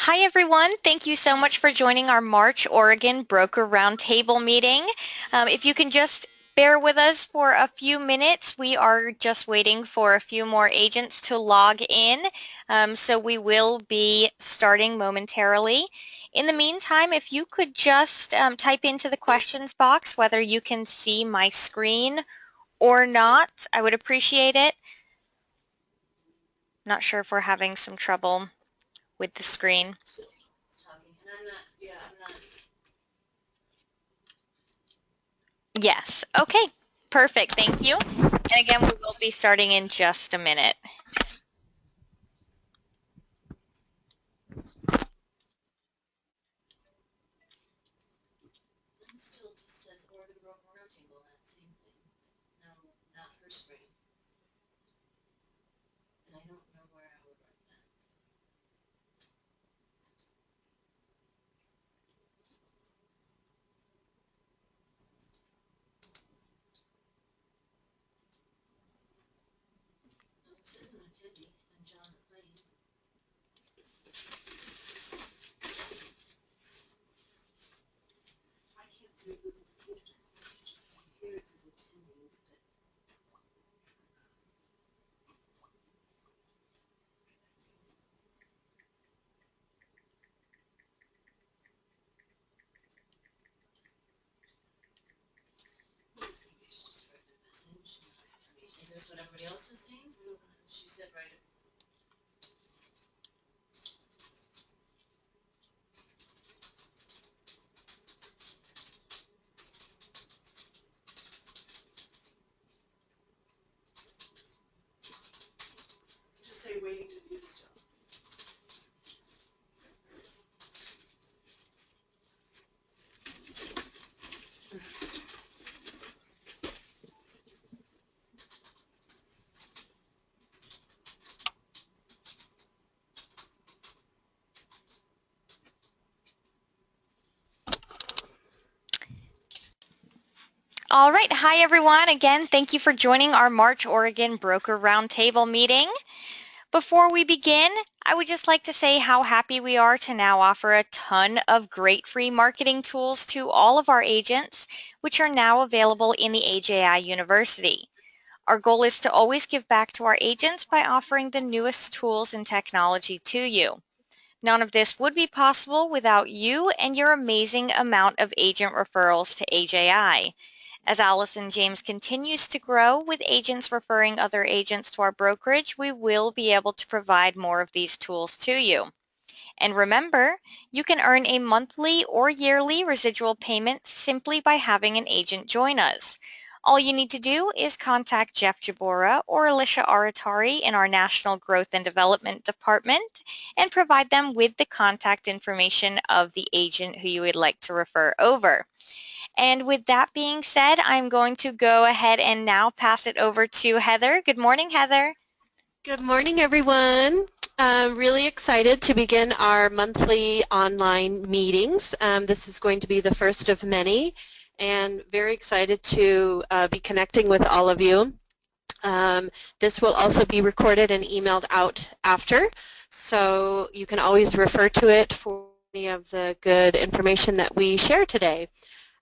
Hi everyone, thank you so much for joining our March Oregon Broker Roundtable meeting. If you can just bear with us for a few minutes, we are just waiting for a few more agents to log in, so we will be starting momentarily. In the meantime, if you could just type into the questions box whether you can see my screen or not, I would appreciate it. Not sure if we're having some trouble with the screen. Yes. Okay. Perfect. Thank you. And again, we will be starting in just a minute. It still just says Oregon Broker RoundTable, that same thing. No, not her screen. And I don't know where I would write that. No, this isn't attendee, and John is waiting. I can't see who's here. Here it says attendees, but maybe I should just write the message. Is this what everybody else is saying? She said write it. Just say waiting to view still. All right. Hi, everyone. Again, thank you for joining our March Oregon Broker Roundtable meeting. Before we begin, I would just like to say how happy we are to now offer a ton of great free marketing tools to all of our agents, which are now available in the AJI University. Our goal is to always give back to our agents by offering the newest tools and technology to you. None of this would be possible without you and your amazing amount of agent referrals to AJI. As Allison James continues to grow with agents referring other agents to our brokerage, we will be able to provide more of these tools to you. And remember, you can earn a monthly or yearly residual payment simply by having an agent join us. All you need to do is contact Jeff Jabora or Alicia Aratari in our National Growth and Development Department and provide them with the contact information of the agent who you would like to refer over. And with that being said, I'm going to go ahead and now pass it over to Heather. Good morning, Heather. Good morning, everyone. I'm really excited to begin our monthly online meetings. This is going to be the first of many, and very excited to be connecting with all of you. This will also be recorded and emailed out after, so you can always refer to it for any of the good information that we share today.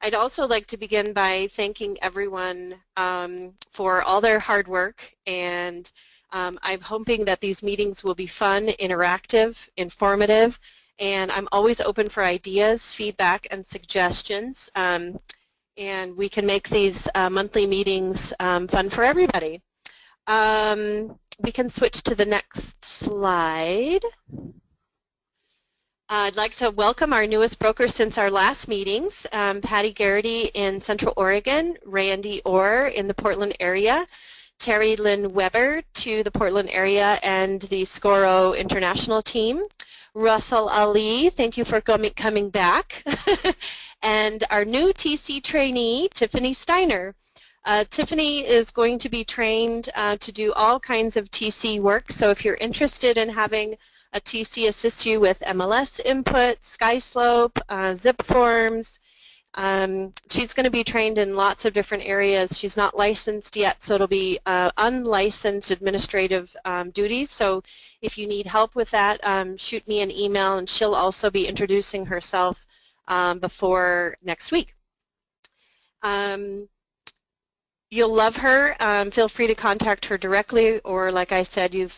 I'd also like to begin by thanking everyone for all their hard work, and I'm hoping that these meetings will be fun, interactive, informative, and I'm always open for ideas, feedback, and suggestions, and we can make these monthly meetings fun for everybody. We can switch to the next slide. I'd like to welcome our newest brokers since our last meetings, Patty Garrity in Central Oregon, Randy Orr in the Portland area, Terry Lynn Weber to the Portland area and the Scoro International team, Russell Ali, thank you for coming back, and our new TC trainee, Tiffany Steiner. Tiffany is going to be trained to do all kinds of TC work, so if you're interested in having a TC assist you with MLS input, SkySlope, zip forms, She's going to be trained in lots of different areas. She's not licensed yet, so it'll be unlicensed administrative duties. So if you need help with that, shoot me an email, and she'll also be introducing herself before next week. You'll love her. Feel free to contact her directly, or like I said, you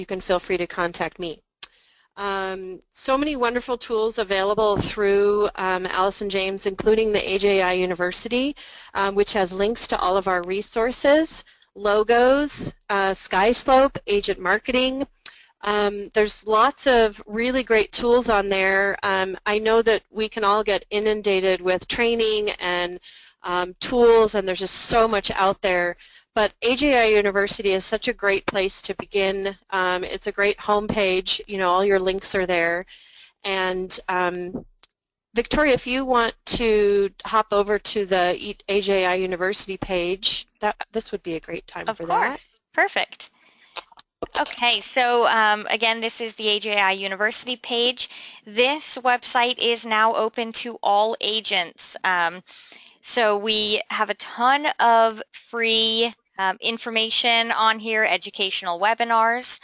can feel free to contact me. So many wonderful tools available through Allison James, including the AJI University, which has links to all of our resources, logos, SkySlope, agent marketing. There's lots of really great tools on there. I know that we can all get inundated with training and tools, and there's just so much out there. But AJI University is such a great place to begin. It's a great homepage. You know, all your links are there. And Victoria, if you want to hop over to the AJI University page, this would be a great time for that. Of course. Perfect. Okay, so again, this is the AJI University page. This website is now open to all agents. So we have a ton of free information on here, educational webinars.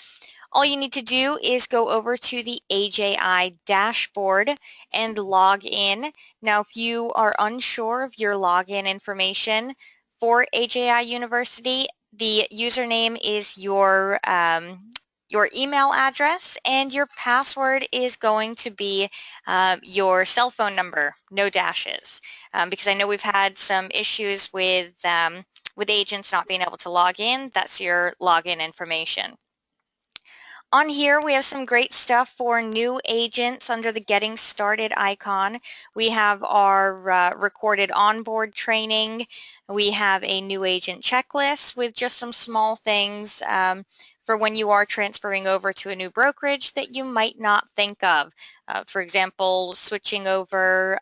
All you need to do is go over to the AJI dashboard and log in. Now, if you are unsure of your login information for AJI University, the username is your email address, and your password is going to be your cell phone number, no dashes, because I know we've had some issues with agents not being able to log in. That's your login information. On here, we have some great stuff for new agents under the Getting Started icon. We have our recorded onboard training. We have a new agent checklist with just some small things for when you are transferring over to a new brokerage that you might not think of. For example, switching over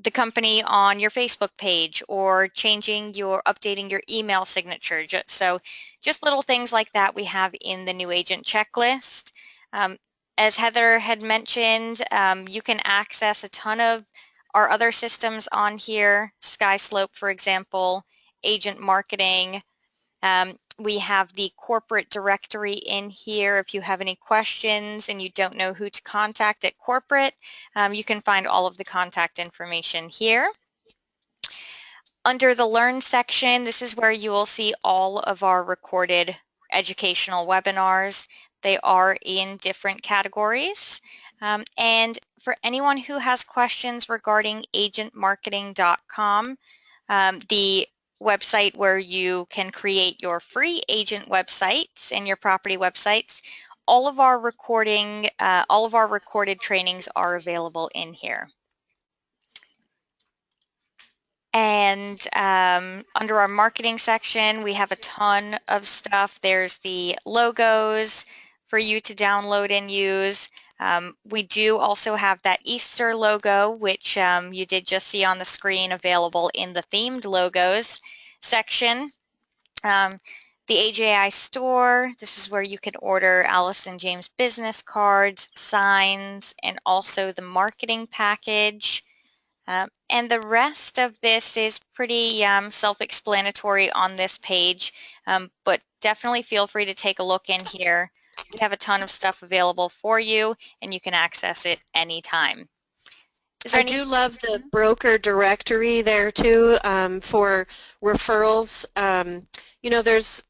the company on your Facebook page, or updating your email signature. So just little things like that we have in the new agent checklist. As Heather had mentioned, you can access a ton of our other systems on here, SkySlope, for example, agent marketing. We have the corporate directory in here. If you have any questions and you don't know who to contact at corporate, you can find all of the contact information here. Under the Learn section, this is where you will see all of our recorded educational webinars. They are in different categories. And for anyone who has questions regarding agentmarketing.com, the website where you can create your free agent websites and your property websites, all of our recorded trainings are available in here. And under our marketing section, we have a ton of stuff. There's the logos for you to download and use. We do also have that Easter logo, which you did just see on the screen, available in the themed logos section. The AJI store, this is where you can order Allison James business cards, signs, and also the marketing package. And the rest of this is pretty self-explanatory on this page, but definitely feel free to take a look in here. We have a ton of stuff available for you, and you can access it anytime. I do love the broker directory there too, for referrals. You know, there's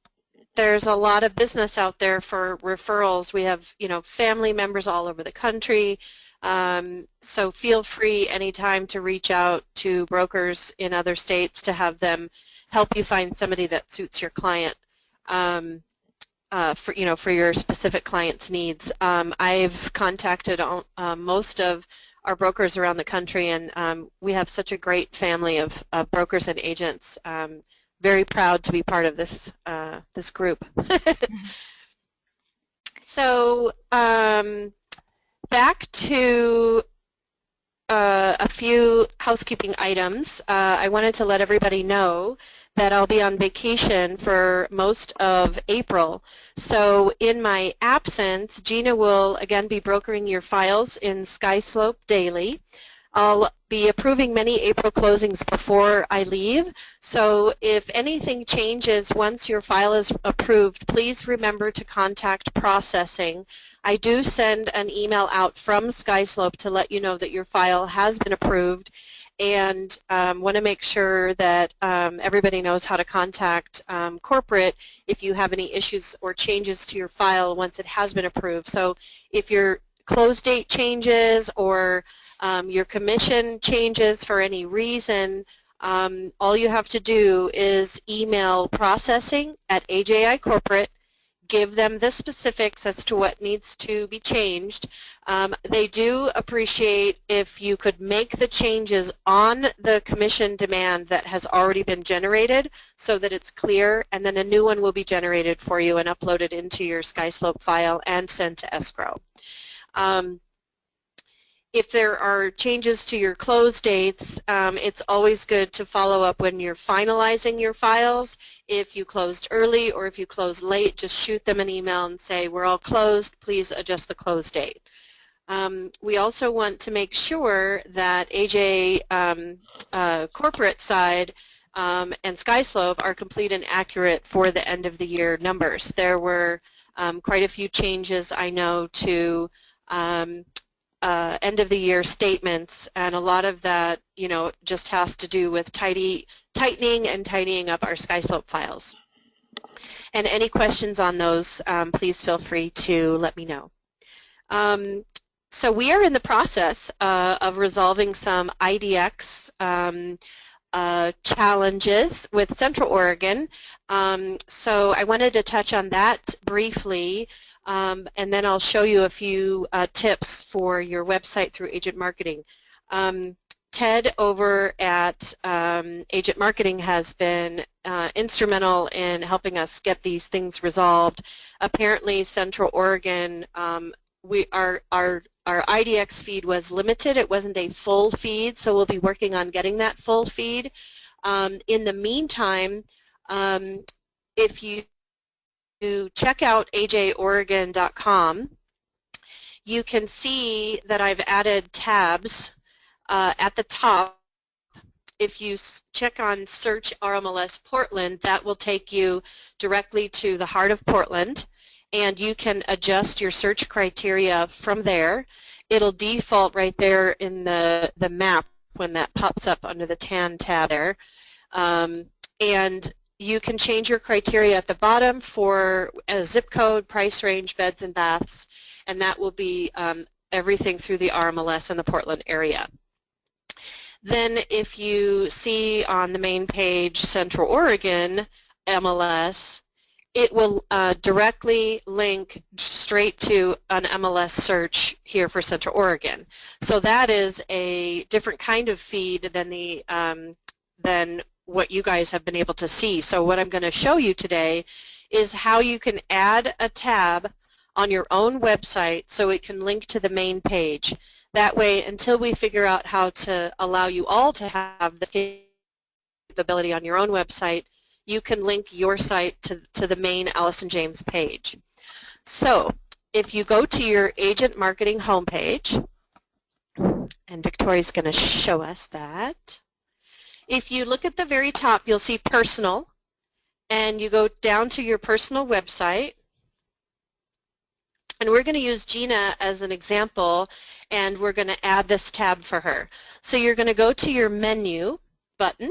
a lot of business out there for referrals. We have, you know, family members all over the country. So feel free anytime to reach out to brokers in other states to have them help you find somebody that suits your client, for your specific client's needs. I've contacted most of our brokers around the country, and we have such a great family of brokers and agents. Very proud to be part of this this group. So back to a few housekeeping items. I wanted to let everybody know that I'll be on vacation for most of April. So in my absence, Gina will again be brokering your files in SkySlope daily. I'll be approving many April closings before I leave, so if anything changes once your file is approved, please remember to contact processing. I do send an email out from SkySlope to let you know that your file has been approved, and want to make sure that everybody knows how to contact corporate if you have any issues or changes to your file once it has been approved. So if your close date changes or your commission changes for any reason, all you have to do is email processing at AJI Corporate, give them the specifics as to what needs to be changed. They do appreciate if you could make the changes on the commission demand that has already been generated so that it's clear, and then a new one will be generated for you and uploaded into your SkySlope file and sent to escrow. If there are changes to your close dates, it's always good to follow up when you're finalizing your files. If you closed early or if you closed late, just shoot them an email and say, we're all closed, please adjust the close date. We also want to make sure that AJ corporate side and SkySlope are complete and accurate for the end of the year numbers. There were quite a few changes, I know, to end of the year statements, and a lot of that, just has to do with tightening and tidying up our SkySlope files. And any questions on those, please feel free to let me know. So we are in the process of resolving some IDX challenges with Central Oregon. So I wanted to touch on that briefly. And then I'll show you a few tips for your website through Agent Marketing. Ted over at Agent Marketing has been instrumental in helping us get these things resolved. Apparently, Central Oregon, our IDX feed was limited. It wasn't a full feed, so we'll be working on getting that full feed. In the meantime, if you check out ajoregon.com, you can see that I've added tabs at the top. If you check on Search RMLS Portland, that will take you directly to the heart of Portland, and you can adjust your search criteria from there. It'll default right there in the map when that pops up under the TAN tab there. And you can change your criteria at the bottom for a zip code, price range, beds and baths, and that will be everything through the RMLS in the Portland area. Then if you see on the main page Central Oregon MLS, it will directly link straight to an MLS search here for Central Oregon. So that is a different kind of feed than what you guys have been able to see. So what I'm going to show you today is how you can add a tab on your own website so it can link to the main page. That way, until we figure out how to allow you all to have this capability on your own website, you can link your site to the main Allison James page. So if you go to your Agent Marketing homepage, and Victoria's going to show us that. If you look at the very top, you'll see Personal, and you go down to your personal website, and we're going to use Gina as an example, and we're going to add this tab for her. So you're going to go to your menu button,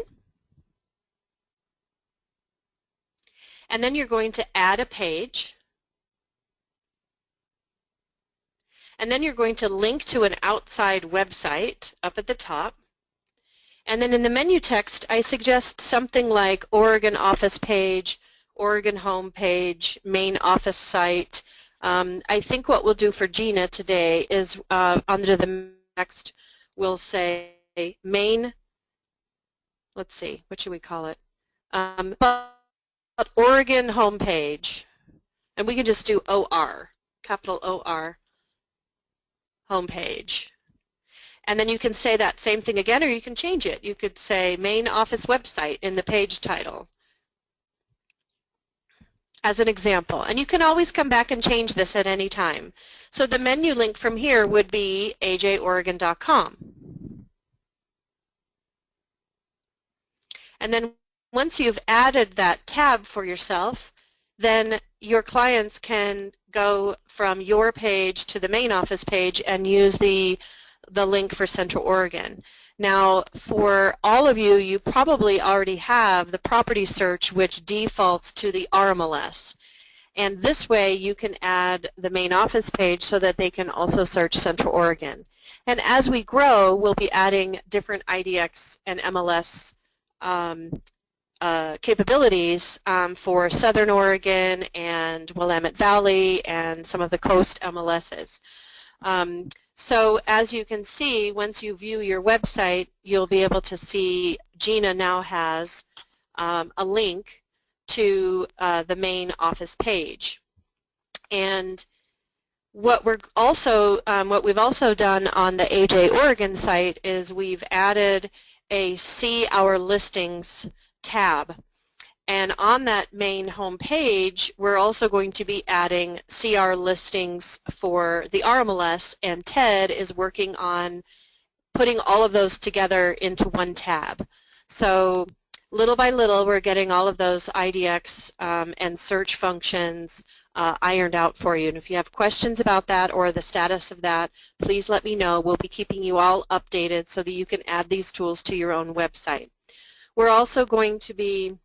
and then you're going to add a page, and then you're going to link to an outside website up at the top. And then in the menu text, I suggest something like Oregon office page, Oregon home page, main office site. I think what we'll do for Gina today is under the text, we'll say main, let's see, what should we call it? Oregon home page. And we can just do OR, capital OR, home page. And then you can say that same thing again, or you can change it. You could say main office website in the page title as an example. And you can always come back and change this at any time. So the menu link from here would be ajoregon.com. And then once you've added that tab for yourself, then your clients can go from your page to the main office page and use the link for Central Oregon. Now, for all of you, you probably already have the property search which defaults to the RMLS. And this way you can add the main office page so that they can also search Central Oregon. And as we grow, we'll be adding different IDX and MLS capabilities for Southern Oregon and Willamette Valley and some of the coast MLSs. So as you can see, once you view your website, you'll be able to see Gina now has a link to the main office page. And what we've also done on the AJ Oregon site is we've added a See Our Listings tab. And on that main home page, we're also going to be adding See Our Listings for the RMLS, and Ted is working on putting all of those together into one tab. So little by little, we're getting all of those IDX and search functions ironed out for you. And if you have questions about that or the status of that, please let me know. We'll be keeping you all updated so that you can add these tools to your own website. We're also going to be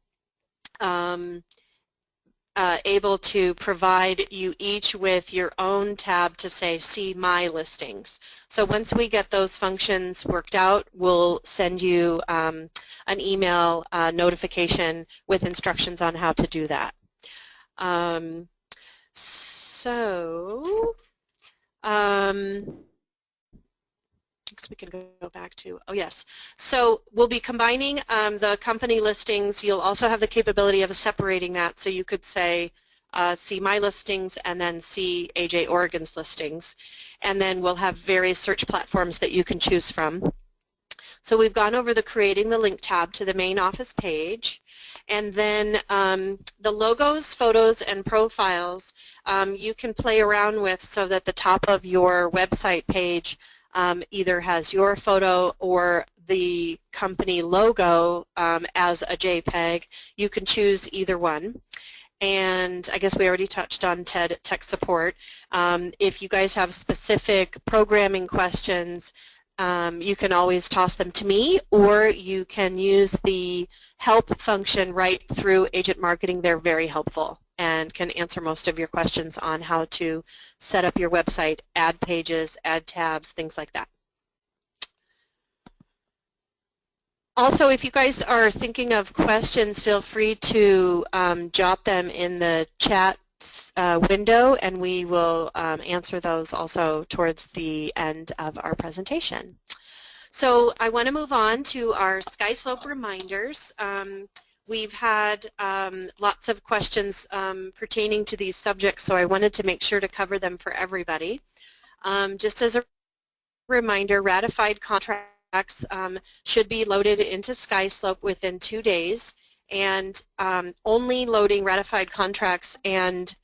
able to provide you each with your own tab to say, see my listings. So once we get those functions worked out, we'll send you an email notification with instructions on how to do that. We can go back to, oh yes. So we'll be combining the company listings. You'll also have the capability of separating that, so you could say, see my listings and then see AJ Oregon's listings. And then we'll have various search platforms that you can choose from. So we've gone over the creating the link tab to the main office page. And then the logos, photos, and profiles you can play around with so that the top of your website page either has your photo or the company logo as a JPEG. You can choose either one. And I guess we already touched on TED tech support. If you guys have specific programming questions, you can always toss them to me, or you can use the help function right through Agent Marketing. They're very helpful and can answer most of your questions on how to set up your website, add pages, add tabs, things like that. Also, if you guys are thinking of questions, feel free to jot them in the chat window, and we will answer those also towards the end of our presentation. So I want to move on to our SkySlope reminders. We've had lots of questions pertaining to these subjects, so I wanted to make sure to cover them for everybody. Just as a reminder, ratified contracts should be loaded into SkySlope within 2 days, and only loading ratified contracts and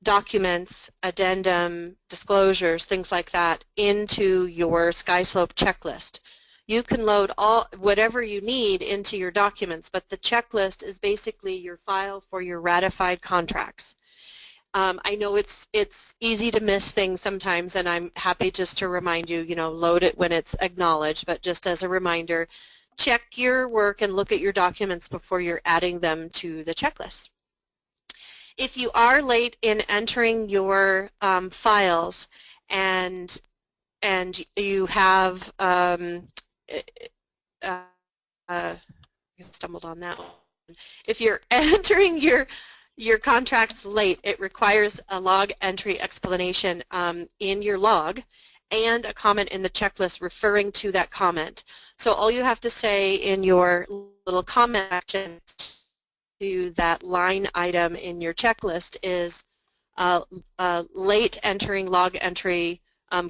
documents, addendum, disclosures, things like that into your SkySlope checklist. You can load whatever you need into your documents, but the checklist is basically your file for your ratified contracts. I know it's easy to miss things sometimes, and I'm happy just to remind you, load it when it's acknowledged, but just as a reminder, check your work and look at your documents before you're adding them to the checklist. If you are late in entering your files and you have I stumbled on that one. If you're entering your contracts late, it requires a log entry explanation in your log and a comment in the checklist referring to that comment. So all you have to say in your little comment section to that line item in your checklist is late entering log entry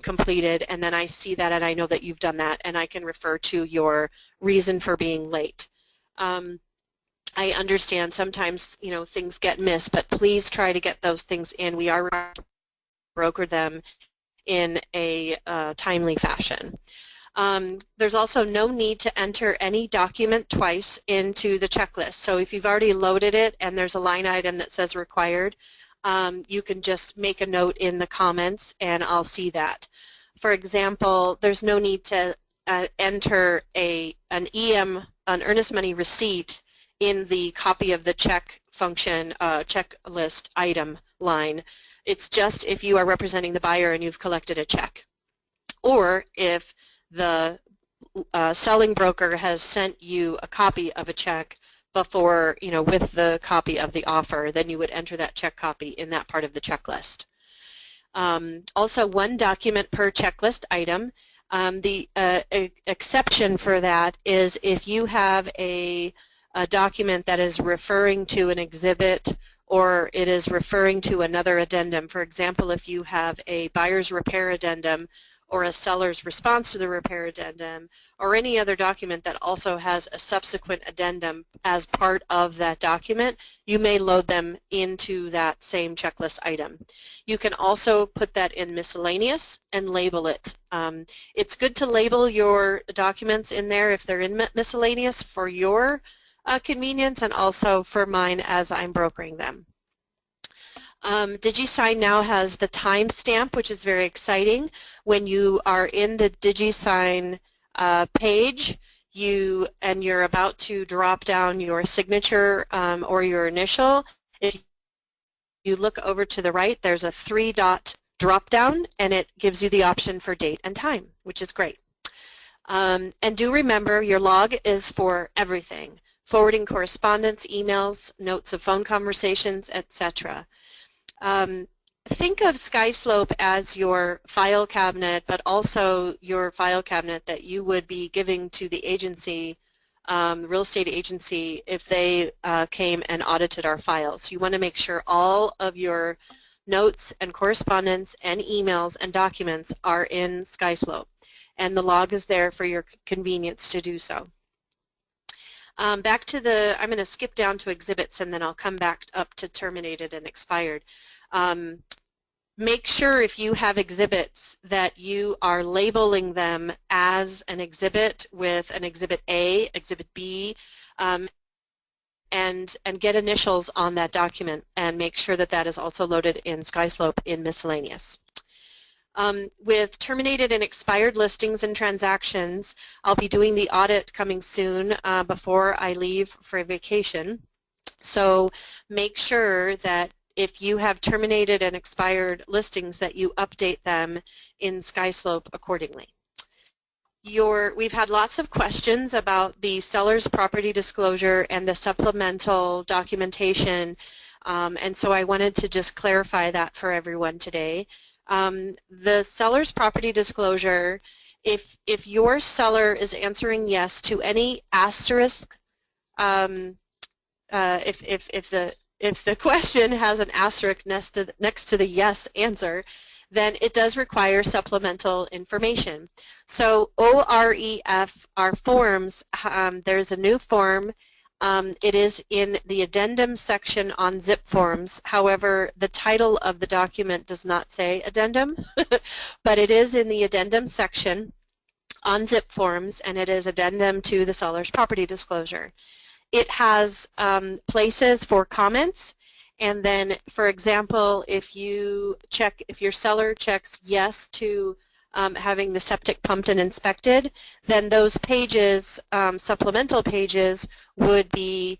completed, and then I see that and I know that you've done that, and I can refer to your reason for being late. I understand sometimes things get missed, but please try to get those things in. We are required to broker them in a timely fashion. There's also no need to enter any document twice into the checklist. So if you've already loaded it and there's a line item that says required, you can just make a note in the comments and I'll see that. For example, there's no need to enter an earnest money receipt in the copy of the check function, checklist item line. It's just if you are representing the buyer and you've collected a check. Or if the selling broker has sent you a copy of a check before, with the copy of the offer, then you would enter that check copy in that part of the checklist. Also, one document per checklist item. The exception for that is if you have a document that is referring to an exhibit or it is referring to another addendum. For example, if you have a buyer's repair addendum or a seller's response to the repair addendum, or any other document that also has a subsequent addendum as part of that document, you may load them into that same checklist item. You can also put that in miscellaneous and label it. It's good to label your documents in there if they're in miscellaneous for your convenience and also for mine as I'm brokering them. DigiSign now has the timestamp, which is very exciting. When you are in the DigiSign page, and you're about to drop down your signature or your initial, if you look over to the right, there's a 3-dot drop down, and it gives you the option for date and time, which is great. And do remember, your log is for everything: forwarding correspondence, emails, notes of phone conversations, etc. Think of SkySlope as your file cabinet, but also your file cabinet that you would be giving to the agency, real estate agency, if they came and audited our files. You want to make sure all of your notes and correspondence and emails and documents are in SkySlope, and the log is there for your convenience to do so. I'm going to skip down to exhibits and then I'll come back up to terminated and expired. Make sure if you have exhibits that you are labeling them as an exhibit with an exhibit A, exhibit B, and get initials on that document, and make sure that that is also loaded in SkySlope in miscellaneous. With terminated and expired listings and transactions, I'll be doing the audit coming soon before I leave for vacation. So make sure that if you have terminated and expired listings that you update them in SkySlope accordingly. We've had lots of questions about the seller's property disclosure and the supplemental documentation, and so I wanted to just clarify that for everyone today. The seller's property disclosure, if your seller is answering yes to any asterisk, if the question has an asterisk next to the yes answer, then it does require supplemental information. So OREF, our forms, there's a new form. It is in the addendum section on zip forms. However, the title of the document does not say addendum, but it is in the addendum section on zip forms, and it is addendum to the seller's property disclosure. It has places for comments, and then, for example, if your seller checks yes to having the septic pumped and inspected, then those pages, supplemental pages, would be,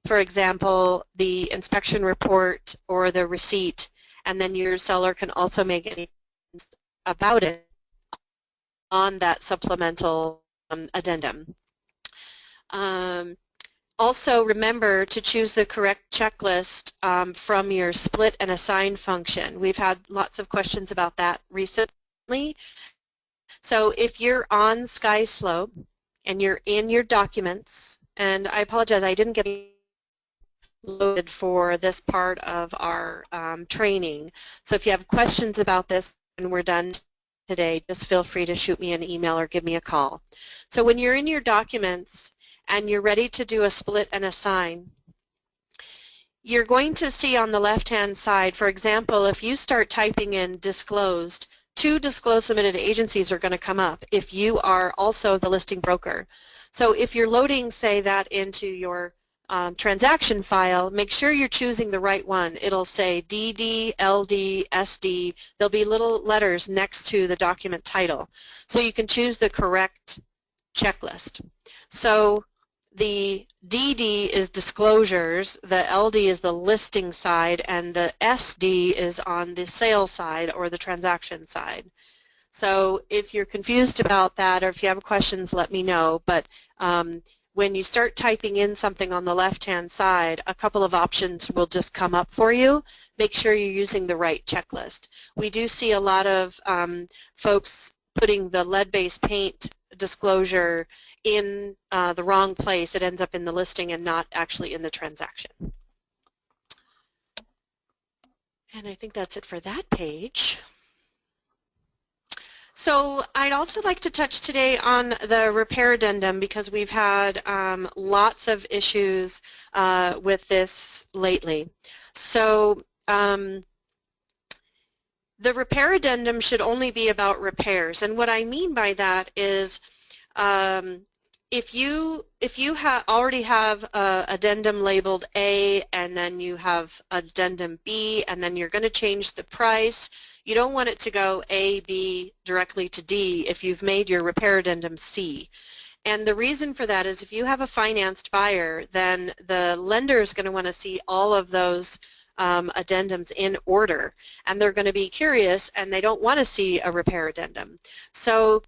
for example, the inspection report or the receipt, and then your seller can also make any about it on that supplemental addendum. Also, remember to choose the correct checklist from your split and assign function. We've had lots of questions about that recently. So if you're on SkySlope and you're in your documents, and I apologize, I didn't get loaded for this part of our training. So if you have questions about this when we're done today, just feel free to shoot me an email or give me a call. So when you're in your documents and you're ready to do a split and assign, you're going to see on the left-hand side, for example, if you start typing in disclosed two disclosed submitted agencies are going to come up if you are also the listing broker. So if you're loading, say, that into your transaction file, make sure you're choosing the right one. It'll say DD, LD, SD. There'll be little letters next to the document title. So you can choose the correct checklist. So the DD is disclosures, the LD is the listing side, and the SD is on the sales side or the transaction side. So if you're confused about that or if you have questions, let me know. But when you start typing in something on the left-hand side, a couple of options will just come up for you. Make sure you're using the right checklist. We do see a lot of folks putting the lead-based paint disclosure in the wrong place. It ends up in the listing and not actually in the transaction. And I think that's it for that page. So I'd also like to touch today on the repair addendum because we've had lots of issues with this lately. So the repair addendum should only be about repairs, and what I mean by that is if you already have addendum labeled A and then you have addendum B and then you're going to change the price, you don't want it to go A, B directly to D if you've made your repair addendum C. And the reason for that is if you have a financed buyer, then the lender is going to want to see all of those addendums in order, and they're going to be curious and they don't want to see a repair addendum. So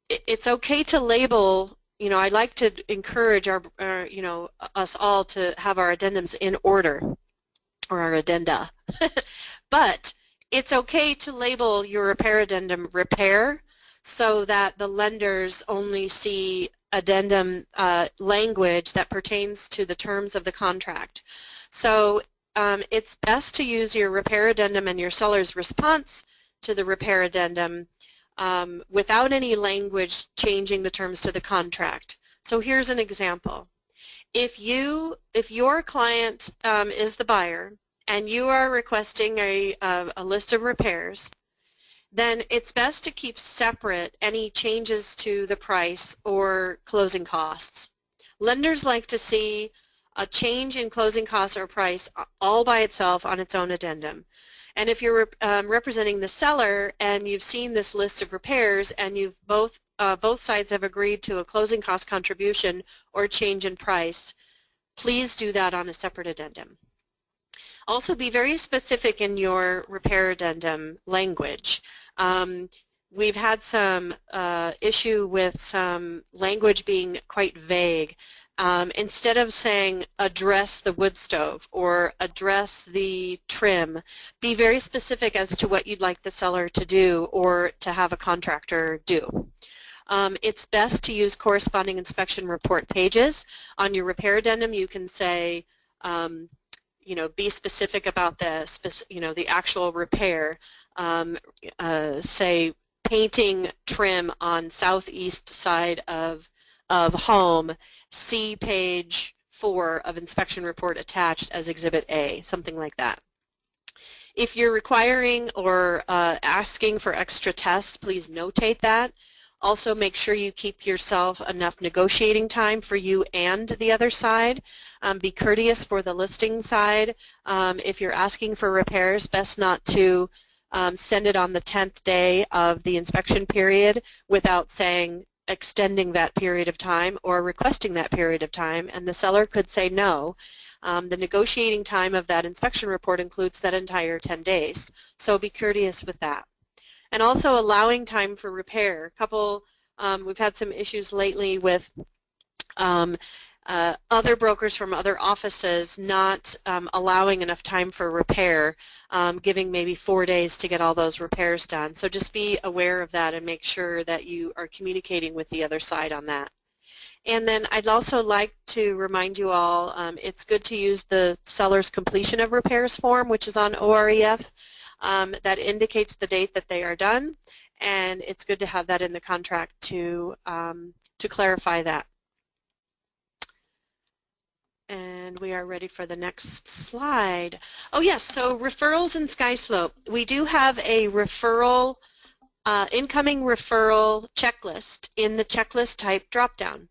it's okay to label. I like to encourage us all to have our addendums in order, or our addenda. But it's okay to label your repair addendum repair so that the lenders only see addendum language that pertains to the terms of the contract. So it's best to use your repair addendum and your seller's response to the repair addendum without any language changing the terms to the contract. So here's an example. If your client is the buyer and you are requesting a list of repairs, then it's best to keep separate any changes to the price or closing costs. Lenders like to see a change in closing costs or price all by itself on its own addendum. And if you're representing the seller and you've seen this list of repairs and you've both sides have agreed to a closing cost contribution or change in price, please do that on a separate addendum. Also, be very specific in your repair addendum language. We've had some issue with some language being quite vague. Instead of saying address the wood stove or address the trim, be very specific as to what you'd like the seller to do or to have a contractor do. It's best to use corresponding inspection report pages. On your repair addendum, you can say, be specific about the actual repair. Say painting trim on southeast side of home, see page 4 of inspection report attached as Exhibit A, something like that. If you're requiring or asking for extra tests, please notate that. Also, make sure you keep yourself enough negotiating time for you and the other side. Be courteous for the listing side. If you're asking for repairs, best not to send it on the 10th day of the inspection period without saying extending that period of time or requesting that period of time, and the seller could say no. The negotiating time of that inspection report includes that entire 10 days, so be courteous with that. And also allowing time for repair. We've had some issues lately with other brokers from other offices not allowing enough time for repair, giving maybe 4 days to get all those repairs done. So just be aware of that and make sure that you are communicating with the other side on that. And then I'd also like to remind you all, it's good to use the seller's completion of repairs form, which is on OREF. That indicates the date that they are done, and it's good to have that in the contract to clarify that. And we are ready for the next slide. Oh yes, so referrals in SkySlope. We do have a referral incoming referral checklist in the checklist type dropdown.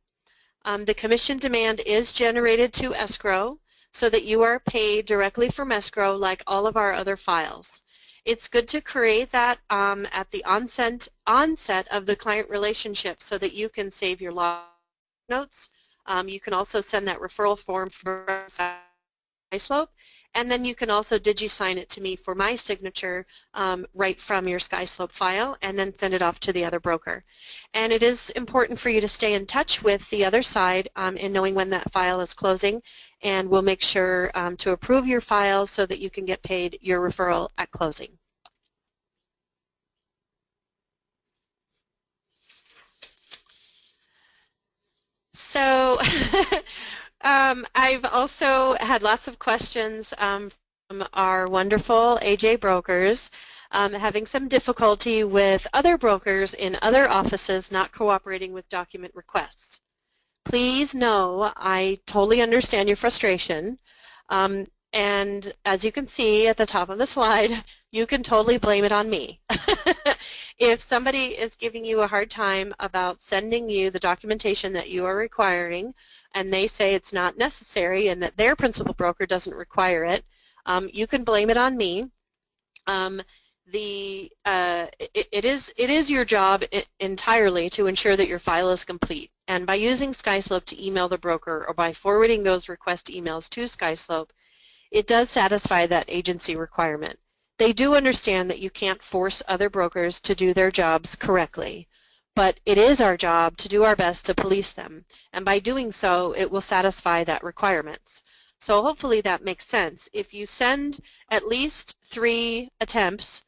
The commission demand is generated to escrow so that you are paid directly from escrow like all of our other files. It's good to create that at the onset of the client relationship so that you can save your log notes. You can also send that referral form for SkySlope, and then you can also digi-sign it to me for my signature right from your SkySlope file and then send it off to the other broker. And it is important for you to stay in touch with the other side in knowing when that file is closing, and we'll make sure to approve your file so that you can get paid your referral at closing. So I've also had lots of questions from our wonderful AJ brokers having some difficulty with other brokers in other offices not cooperating with document requests. Please know I totally understand your frustration. And as you can see at the top of the slide, you can totally blame it on me. If somebody is giving you a hard time about sending you the documentation that you are requiring and they say it's not necessary and that their principal broker doesn't require it, you can blame it on me. It is your job entirely to ensure that your file is complete. And by using SkySlope to email the broker or by forwarding those request emails to SkySlope, it does satisfy that agency requirement. They do understand that you can't force other brokers to do their jobs correctly, but it is our job to do our best to police them, and by doing so, it will satisfy that requirements. So hopefully that makes sense. If you send at least 3 attempts,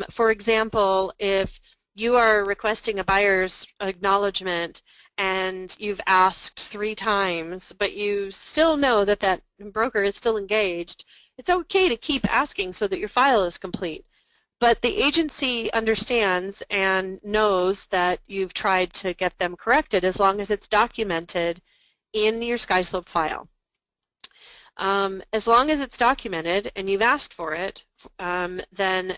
for example, if you are requesting a buyer's acknowledgement and you've asked 3 times, but you still know that that broker is still engaged, it's okay to keep asking so that your file is complete. But the agency understands and knows that you've tried to get them corrected as long as it's documented in your SkySlope file. As long as it's documented and you've asked for it, then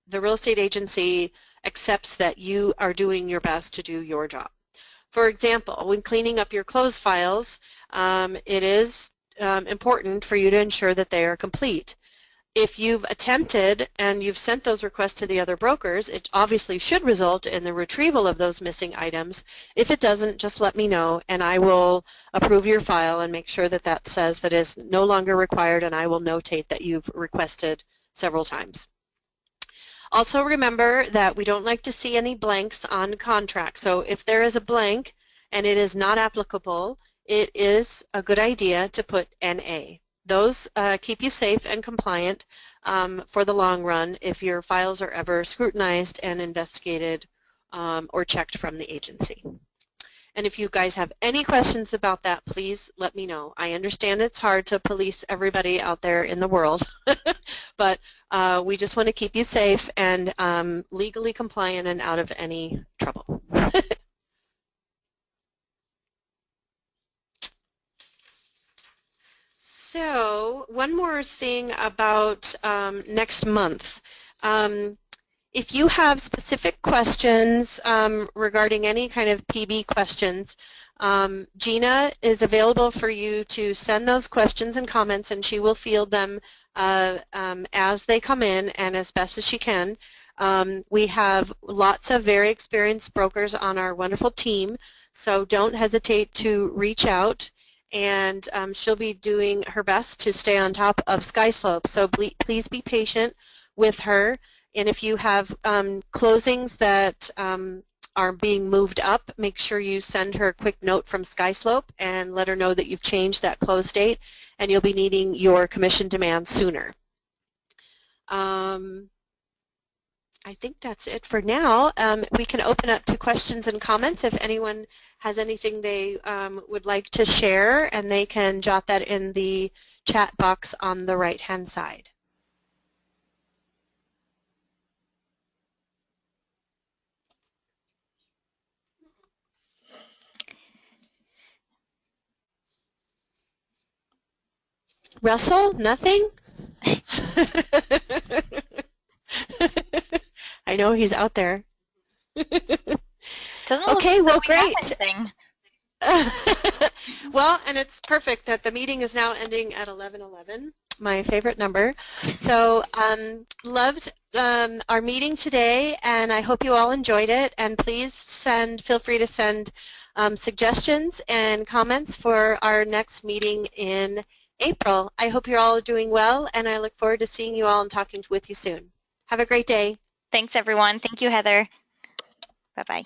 the real estate agency accepts that you are doing your best to do your job. For example, when cleaning up your closed files, it is important for you to ensure that they are complete. If you've attempted and you've sent those requests to the other brokers, it obviously should result in the retrieval of those missing items. If it doesn't, just let me know and I will approve your file and make sure that that says that it is no longer required, and I will notate that you've requested several times. Also remember that we don't like to see any blanks on contracts. So if there is a blank and it is not applicable, it is a good idea to put NA. Those keep you safe and compliant for the long run if your files are ever scrutinized and investigated or checked from the agency. And if you guys have any questions about that, please let me know. I understand it's hard to police everybody out there in the world, but we just want to keep you safe and legally compliant and out of any trouble. So one more thing about next month. If you have specific questions regarding any kind of PB questions, Gina is available for you to send those questions and comments, and she will field them as they come in and as best as she can. We have lots of very experienced brokers on our wonderful team, so don't hesitate to reach out, and she'll be doing her best to stay on top of SkySlope. So please be patient with her. And if you have closings that are being moved up, make sure you send her a quick note from SkySlope and let her know that you've changed that close date and you'll be needing your commission demand sooner. I think that's it for now. We can open up to questions and comments if anyone has anything they would like to share, and they can jot that in the chat box on the right-hand side. Russell, nothing? I know he's out there. Doesn't look Okay, as though well, we have great. anything. Well, and it's perfect that the meeting is now ending at 11:11, my favorite number. So loved our meeting today, and I hope you all enjoyed it. And please feel free to send suggestions and comments for our next meeting in April. I hope you're all doing well, and I look forward to seeing you all and talking with you soon. Have a great day. Thanks, everyone. Thank you, Heather. Bye-bye.